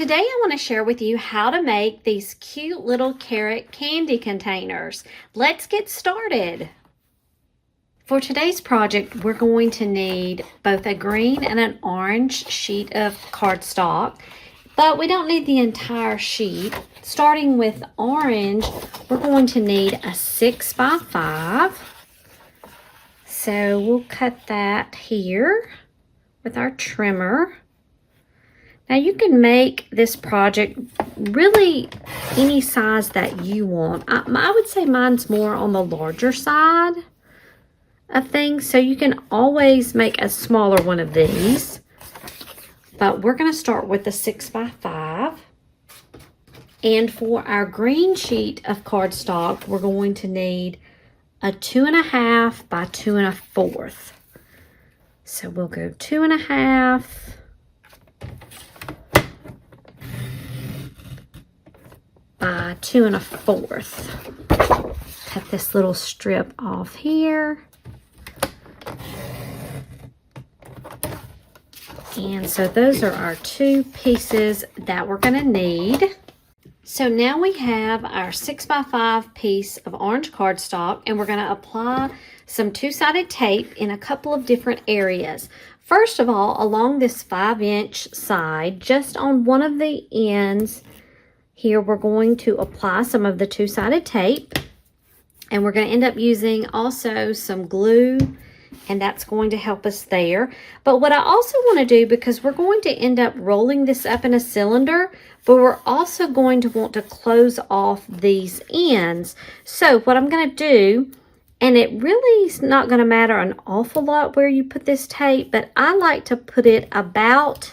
Today I want to share with you how to make these cute little carrot candy containers. Let's get started. For today's project, we're going to need both a green and an orange sheet of cardstock, but we don't need the entire sheet. Starting with orange, we're going to need a 6 by 5. So we'll cut that here with our trimmer. Now you can make this project really any size that you want. I would say mine's more on the larger side of things, so you can always make a smaller one of these. But we're going to start with the 6 by 5. And for our green sheet of cardstock, we're going to need a 2.5 by 2 1/4. So we'll go 2.5 by 2 1/4. Cut this little strip off here. And so those are our two pieces that we're going to need. So now we have our 6 by 5 piece of orange cardstock, and we're going to apply some two-sided tape in a couple of different areas. First of all, along this 5-inch side, just on one of the ends here, we're going to apply some of the two-sided tape, and we're going to end up using also some glue, and that's going to help us there. But what I also want to do, because we're going to end up rolling this up in a cylinder, but we're also going to want to close off these ends. So what I'm going to do, and it really is not going to matter an awful lot where you put this tape, but I like to put it about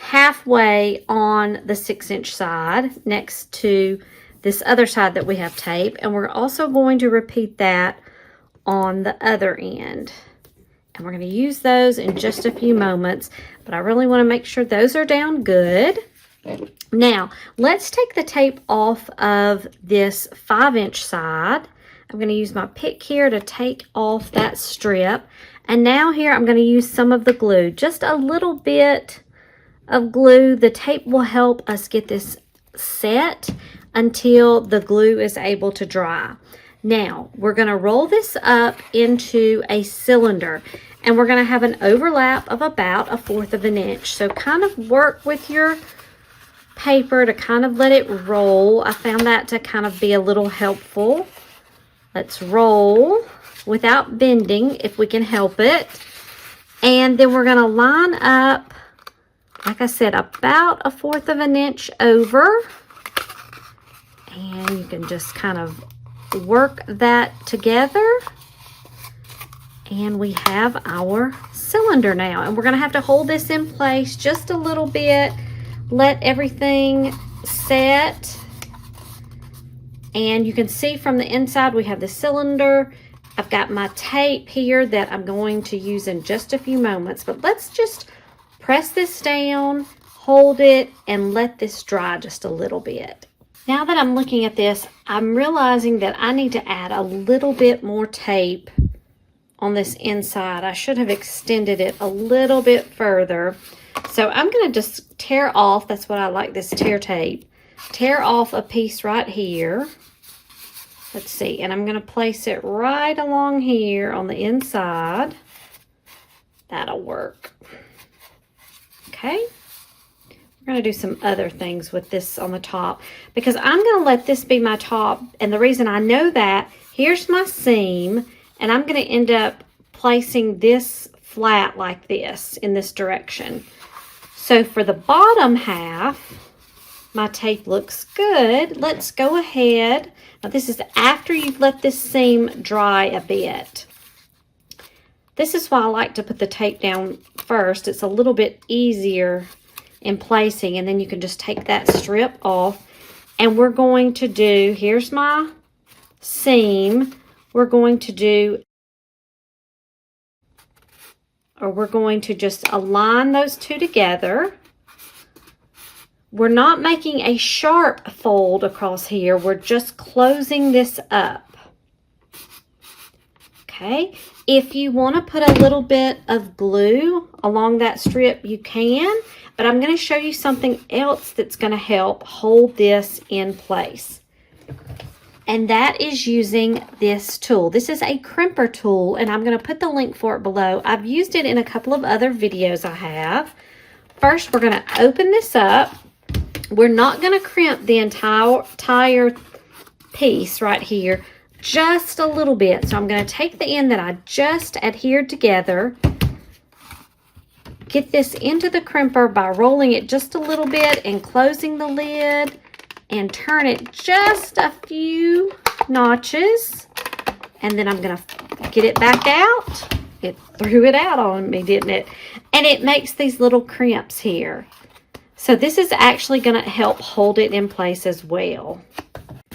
halfway on the 6-inch side next to this other side that we have tape, and we're also going to repeat that on the other end. And we're going to use those in just a few moments, but I really want to make sure those are down good. Now, let's take the tape off of this 5-inch side. I'm going to use my pick here to take off that strip. And now here I'm going to use some of the glue, just a little bit of glue. The tape will help us get this set until the glue is able to dry. Now, we're going to roll this up into a cylinder, and we're going to have an overlap of about 1/4 of an inch. So kind of work with your paper to kind of let it roll. I found that to kind of be a little helpful. Let's roll without bending if we can help it. And then we're going to line up, like I said, about 1/4 of an inch over. And you can just kind of work that together, and we have our cylinder now. And we're going to have to hold this in place just a little bit, let everything set. And you can see from the inside we have the cylinder. I've got my tape here that I'm going to use in just a few moments, but let's just press this down, hold it, and let this dry just a little bit. Now that I'm looking at this, I'm realizing that I need to add a little bit more tape on this inside. I should have extended it a little bit further. So I'm going to just tear off, that's what I like, this tear tape. Tear off a piece right here. Let's see, and I'm going to place it right along here on the inside. That'll work. Okay. We're going to do some other things with this on the top, because I'm going to let this be my top. And the reason I know that, here's my seam, and I'm going to end up placing this flat like this in this direction. So for the bottom half, my tape looks good. Let's go ahead. Now this is after you've let this seam dry a bit. This is why I like to put the tape down first. It's a little bit easier in placing, and then you can just take that strip off. And we're going to do, here's my seam, we're going to just align those two together. We're not making a sharp fold across here, we're just closing this up. Okay, if you want to put a little bit of glue along that strip, you can, but I'm going to show you something else that's going to help hold this in place. And that is using this tool. This is a crimper tool, and I'm going to put the link for it below. I've used it in a couple of other videos I have. First, we're going to open this up. We're not going to crimp the entire piece right here, just a little bit. So I'm going to take the end that I just adhered together, get this into the crimper by rolling it just a little bit and closing the lid, and turn it just a few notches, and then I'm going to get it back out. It threw it out on me, didn't it? And it makes these little crimps here. So this is actually going to help hold it in place as well.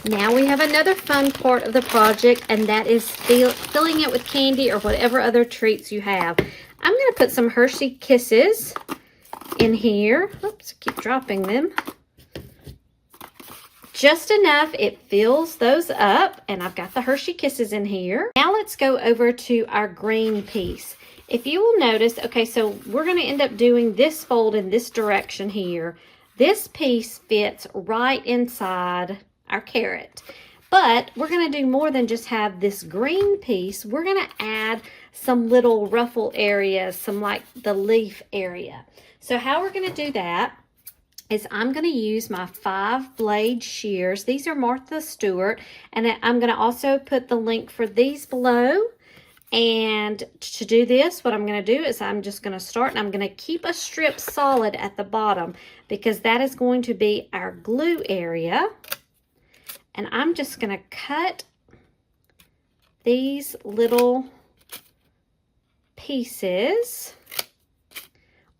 Now we have another fun part of the project, and that is filling it with candy or whatever other treats you have. I'm going to put some Hershey Kisses in here. Oops, I keep dropping them. Just enough, it fills those up, and I've got the Hershey Kisses in here. Now let's go over to our green piece. If you will notice, okay, so we're going to end up doing this fold in this direction here. This piece fits right inside our carrot, but we're going to do more than just have this green piece. We're going to add some little ruffle areas, some like the leaf area. So how we're going to do that is I'm going to use my 5-blade shears. These are Martha Stewart, and I'm going to also put the link for these below. And to do this, what I'm going to do is I'm just going to start, and I'm going to keep a strip solid at the bottom because that is going to be our glue area. And I'm just going to cut these little pieces.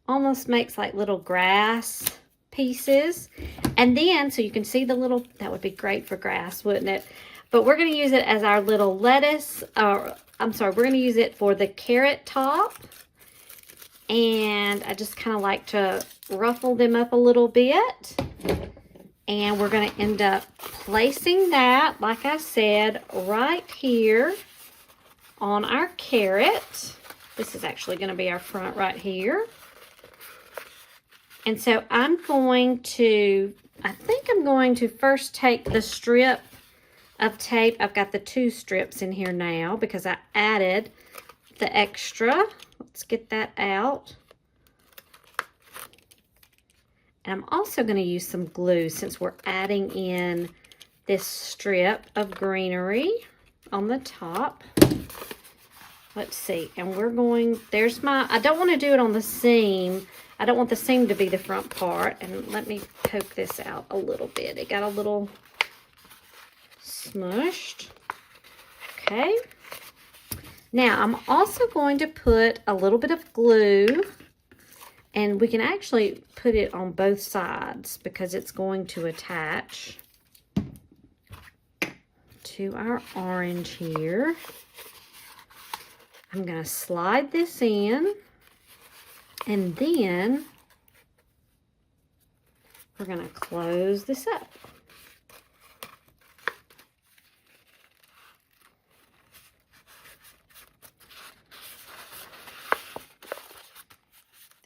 Almost makes like little grass pieces. And then, so you can see the little, that would be great for grass, wouldn't it? But we're going to use it as our little lettuce, or I'm sorry, we're going to use it for the carrot top. And I just kind of like to ruffle them up a little bit. And we're going to end up placing that, like I said, right here on our carrot. This is actually going to be our front right here. And so I'm going to, I think I'm going to first take the strip of tape. I've got the 2 strips in here now because I added the extra. Let's get that out. And I'm also going to use some glue since we're adding in this strip of greenery on the top. Let's see. And we're going, there's my, I don't want to do it on the seam. I don't want the seam to be the front part. And let me poke this out a little bit. It got a little smushed. Okay. Now I'm also going to put a little bit of glue, and we can actually put it on both sides because it's going to attach to our orange here. I'm going to slide this in, and then we're going to close this up.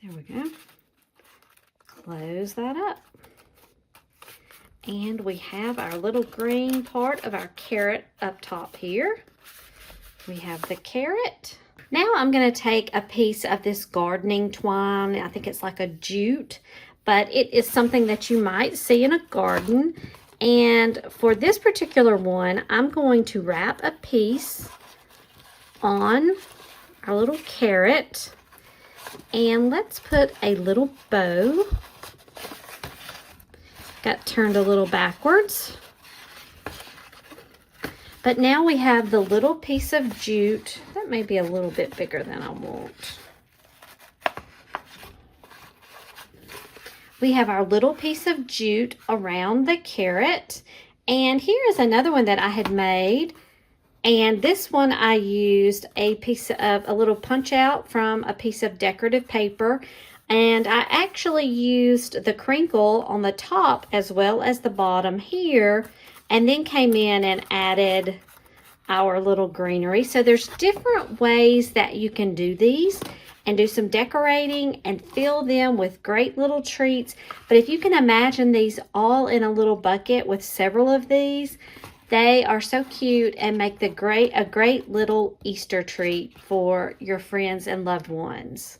There we go. Close that up. And we have our little green part of our carrot up top here. We have the carrot. Now I'm going to take a piece of this gardening twine. I think it's like a jute, but it is something that you might see in a garden. And for this particular one, I'm going to wrap a piece on our little carrot. And let's put a little bow. Got turned a little backwards. But now we have the little piece of jute. That may be a little bit bigger than I want. We have our little piece of jute around the carrot. And here is another one that I had made. And this one I used a piece of a little punch out from a piece of decorative paper. And I actually used the crinkle on the top as well as the bottom here, and then came in and added our little greenery. So there's different ways that you can do these. and do some decorating and fill them with great little treats. But if you can imagine these all in a little bucket with several of these, they are so cute and make a great little Easter treat for your friends and loved ones.